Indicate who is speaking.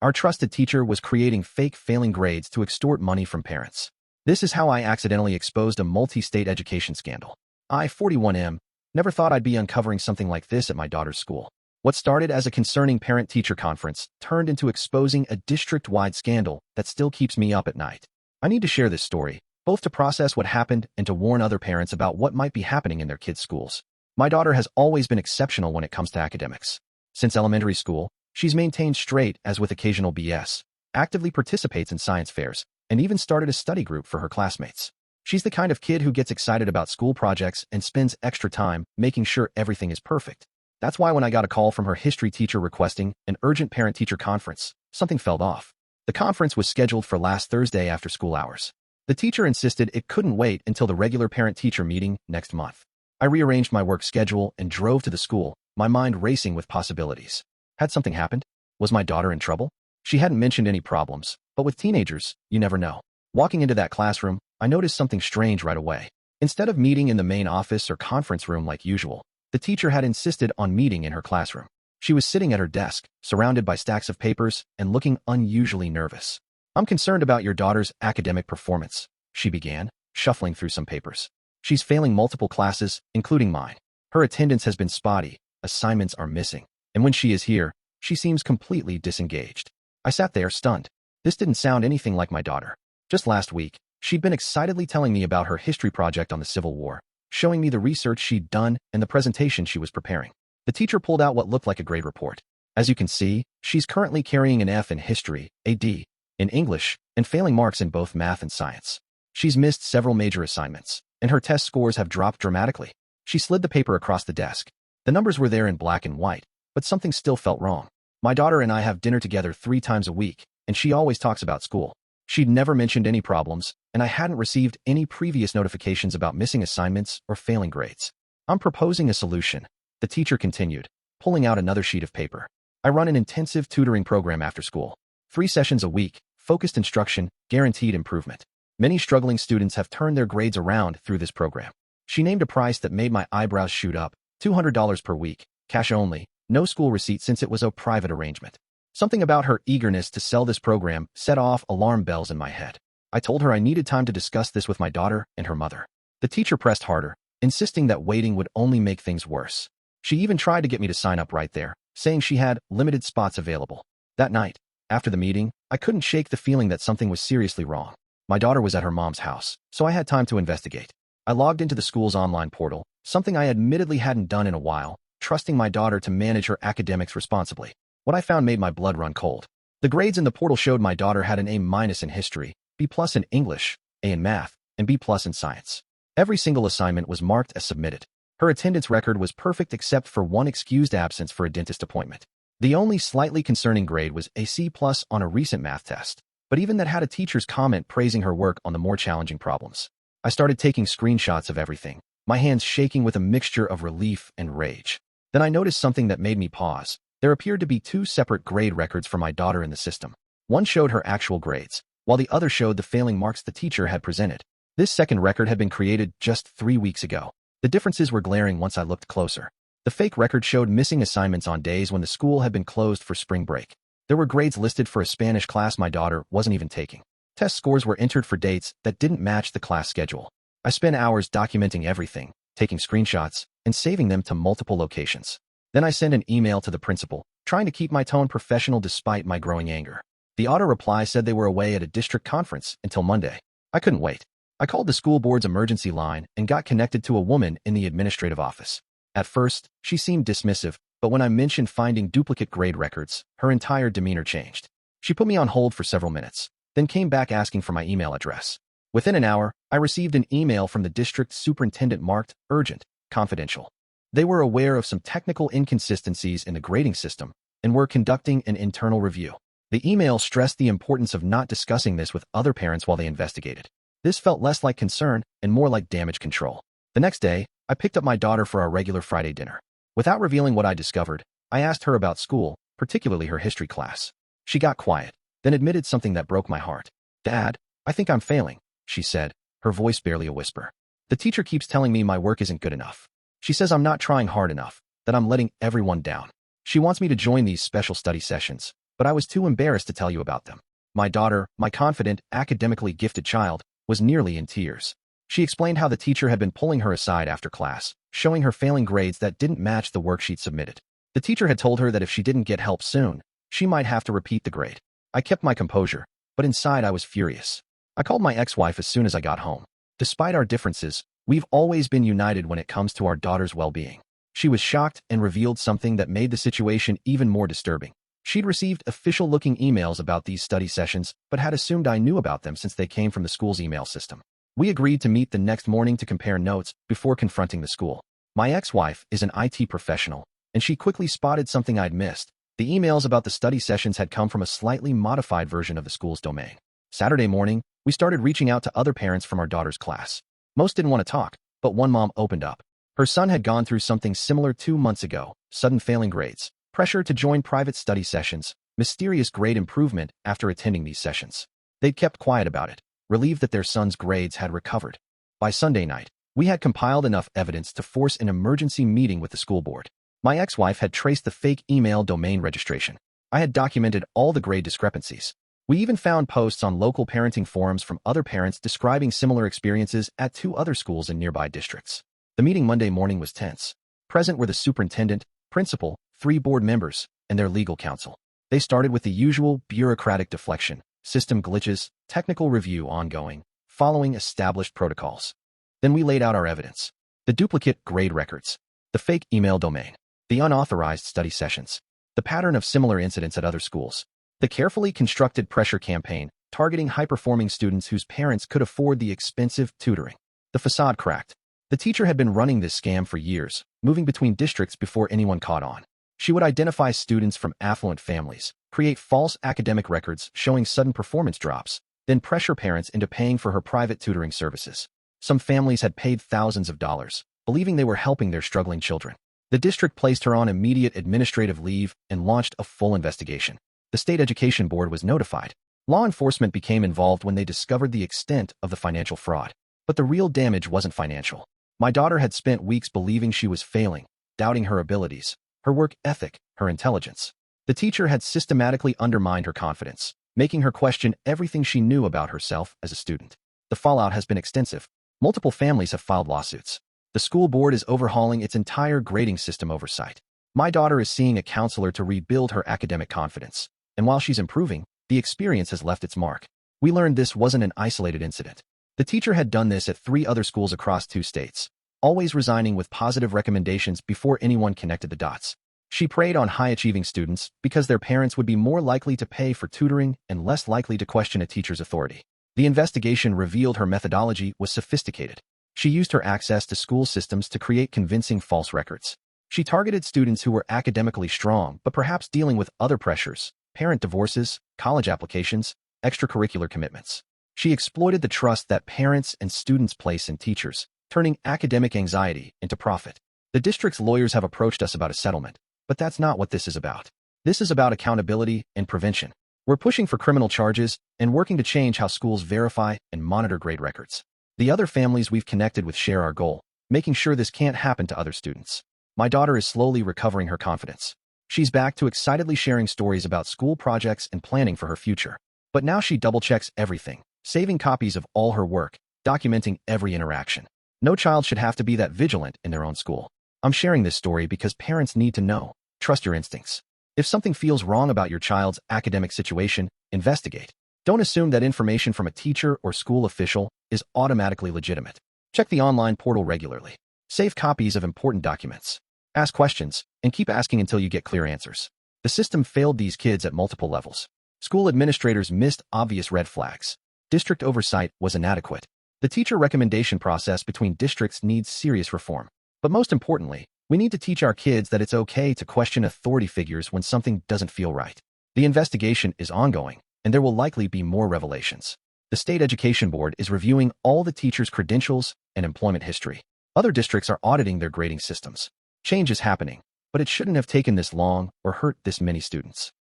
Speaker 1: Our trusted teacher was creating fake failing grades to extort money from parents. This is how I accidentally exposed a multi-state education scandal. I, 41M, never thought I'd be uncovering something like this at my daughter's school. What started as a concerning parent-teacher conference turned into exposing a district-wide scandal that still keeps me up at night. I need to share this story, both to process what happened and to warn other parents about what might be happening in their kids' schools. My daughter has always been exceptional when it comes to academics. Since elementary school, she's maintained straight as with occasional BS, actively participates in science fairs, and even started a study group for her classmates. She's the kind of kid who gets excited about school projects and spends extra time making sure everything is perfect. That's why when I got a call from her history teacher requesting an urgent parent-teacher conference, something felt off. The conference was scheduled for last Thursday after school hours. The teacher insisted it couldn't wait until the regular parent-teacher meeting next month. I rearranged my work schedule and drove to the school, my mind racing with possibilities. Had something happened? Was my daughter in trouble? She hadn't mentioned any problems, but with teenagers, you never know. Walking into that classroom, I noticed something strange right away. Instead of meeting in the main office or conference room like usual, the teacher had insisted on meeting in her classroom. She was sitting at her desk, surrounded by stacks of papers, and looking unusually nervous. "I'm concerned about your daughter's academic performance," she began, shuffling through some papers. "She's failing multiple classes, including mine. Her attendance has been spotty, assignments are missing, and when she is here, she seems completely disengaged." I sat there, stunned. This didn't sound anything like my daughter. Just last week, she'd been excitedly telling me about her history project on the Civil War, showing me the research she'd done and the presentation she was preparing. The teacher pulled out what looked like a grade report. As you can see, she's currently carrying an F in history, a D in English, and failing marks in both math and science. She's missed several major assignments, and her test scores have dropped dramatically. She slid the paper across the desk. The numbers were there in black and white, but something still felt wrong. My daughter and I have dinner together 3 times a week, and she always talks about school. She'd never mentioned any problems, and I hadn't received any previous notifications about missing assignments or failing grades. "I'm proposing a solution," the teacher continued, pulling out another sheet of paper. "I run an intensive tutoring program after school. 3 sessions a week, focused instruction, guaranteed improvement. Many struggling students have turned their grades around through this program." She named a price that made my eyebrows shoot up, $200 per week, cash only, no school receipt since it was a private arrangement. Something about her eagerness to sell this program set off alarm bells in my head. I told her I needed time to discuss this with my daughter and her mother. The teacher pressed harder, insisting that waiting would only make things worse. She even tried to get me to sign up right there, saying she had limited spots available. That night, after the meeting, I couldn't shake the feeling that something was seriously wrong. My daughter was at her mom's house, so I had time to investigate. I logged into the school's online portal, something I admittedly hadn't done in a while, trusting my daughter to manage her academics responsibly. What I found made my blood run cold. The grades in the portal showed my daughter had an A- in history, B+ in English, A in math, and B+ in science. Every single assignment was marked as submitted. Her attendance record was perfect except for one excused absence for a dentist appointment. The only slightly concerning grade was a C+ on a recent math test, but even that had a teacher's comment praising her work on the more challenging problems. I started taking screenshots of everything, my hands shaking with a mixture of relief and rage. Then I noticed something that made me pause. There appeared to be 2 separate grade records for my daughter in the system. One showed her actual grades, while the other showed the failing marks the teacher had presented. This second record had been created just 3 weeks ago. The differences were glaring once I looked closer. The fake record showed missing assignments on days when the school had been closed for spring break. There were grades listed for a Spanish class my daughter wasn't even taking. Test scores were entered for dates that didn't match the class schedule. I spent hours documenting everything, taking screenshots, and saving them to multiple locations. Then I sent an email to the principal, trying to keep my tone professional despite my growing anger. The auto reply said they were away at a district conference until Monday. I couldn't wait. I called the school board's emergency line and got connected to a woman in the administrative office. At first, she seemed dismissive, but when I mentioned finding duplicate grade records, her entire demeanor changed. She put me on hold for several minutes, then came back asking for my email address. Within an hour, I received an email from the district superintendent marked urgent, confidential. They were aware of some technical inconsistencies in the grading system and were conducting an internal review. The email stressed the importance of not discussing this with other parents while they investigated. This felt less like concern and more like damage control. The next day, I picked up my daughter for our regular Friday dinner. Without revealing what I discovered, I asked her about school, particularly her history class. She got quiet, then admitted something that broke my heart. "Dad, I think I'm failing," she said, her voice barely a whisper. "The teacher keeps telling me my work isn't good enough. She says I'm not trying hard enough, that I'm letting everyone down. She wants me to join these special study sessions, but I was too embarrassed to tell you about them. My daughter, my confident, academically gifted child, was nearly in tears. She explained how the teacher had been pulling her aside after class, showing her failing grades that didn't match the worksheet submitted. The teacher had told her that if she didn't get help soon, she might have to repeat the grade. I kept my composure, but inside I was furious. I called my ex-wife as soon as I got home. Despite our differences, we've always been united when it comes to our daughter's well-being. She was shocked and revealed something that made the situation even more disturbing. She'd received official-looking emails about these study sessions, but had assumed I knew about them since they came from the school's email system. We agreed to meet the next morning to compare notes before confronting the school. My ex-wife is an IT professional, and she quickly spotted something I'd missed. The emails about the study sessions had come from a slightly modified version of the school's domain. Saturday morning, we started reaching out to other parents from our daughter's class. Most didn't want to talk, but one mom opened up. Her son had gone through something similar 2 months ago: sudden failing grades, pressure to join private study sessions, mysterious grade improvement after attending these sessions. They'd kept quiet about it, relieved that their son's grades had recovered. By Sunday night, we had compiled enough evidence to force an emergency meeting with the school board. My ex-wife had traced the fake email domain registration. I had documented all the grade discrepancies. We even found posts on local parenting forums from other parents describing similar experiences at 2 other schools in nearby districts. The meeting Monday morning was tense. Present were the superintendent, principal, 3 board members, and their legal counsel. They started with the usual bureaucratic deflection: system glitches, technical review ongoing, following established protocols. Then we laid out our evidence: the duplicate grade records, the fake email domain, the unauthorized study sessions, the pattern of similar incidents at other schools, the carefully constructed pressure campaign targeting high-performing students whose parents could afford the expensive tutoring. The facade cracked. The teacher had been running this scam for years, moving between districts before anyone caught on. She would identify students from affluent families, create false academic records showing sudden performance drops, then pressure parents into paying for her private tutoring services. Some families had paid thousands of dollars, believing they were helping their struggling children. The district placed her on immediate administrative leave and launched a full investigation. The state education board was notified. Law enforcement became involved when they discovered the extent of the financial fraud. But the real damage wasn't financial. My daughter had spent weeks believing she was failing, doubting her abilities, her work ethic, her intelligence. The teacher had systematically undermined her confidence, making her question everything she knew about herself as a student. The fallout has been extensive. Multiple families have filed lawsuits. The school board is overhauling its entire grading system oversight. My daughter is seeing a counselor to rebuild her academic confidence. And while she's improving, the experience has left its mark. We learned this wasn't an isolated incident. The teacher had done this at 3 other schools across 2 states, always resigning with positive recommendations before anyone connected the dots. She preyed on high-achieving students because their parents would be more likely to pay for tutoring and less likely to question a teacher's authority. The investigation revealed her methodology was sophisticated. She used her access to school systems to create convincing false records. She targeted students who were academically strong but perhaps dealing with other pressures: parent divorces, college applications, extracurricular commitments. She exploited the trust that parents and students place in teachers, turning academic anxiety into profit. The district's lawyers have approached us about a settlement, but that's not what this is about. This is about accountability and prevention. We're pushing for criminal charges and working to change how schools verify and monitor grade records. The other families we've connected with share our goal, making sure this can't happen to other students. My daughter is slowly recovering her confidence. She's back to excitedly sharing stories about school projects and planning for her future. But now she double-checks everything, saving copies of all her work, documenting every interaction. No child should have to be that vigilant in their own school. I'm sharing this story because parents need to know. Trust your instincts. If something feels wrong about your child's academic situation, investigate. Don't assume that information from a teacher or school official is automatically legitimate. Check the online portal regularly. Save copies of important documents. Ask questions, and keep asking until you get clear answers. The system failed these kids at multiple levels. School administrators missed obvious red flags. District oversight was inadequate. The teacher recommendation process between districts needs serious reform. But most importantly, we need to teach our kids that it's okay to question authority figures when something doesn't feel right. The investigation is ongoing, and there will likely be more revelations. The state education board is reviewing all the teachers' credentials and employment history. Other districts are auditing their grading systems. Change is happening, but it shouldn't have taken this long or hurt this many students.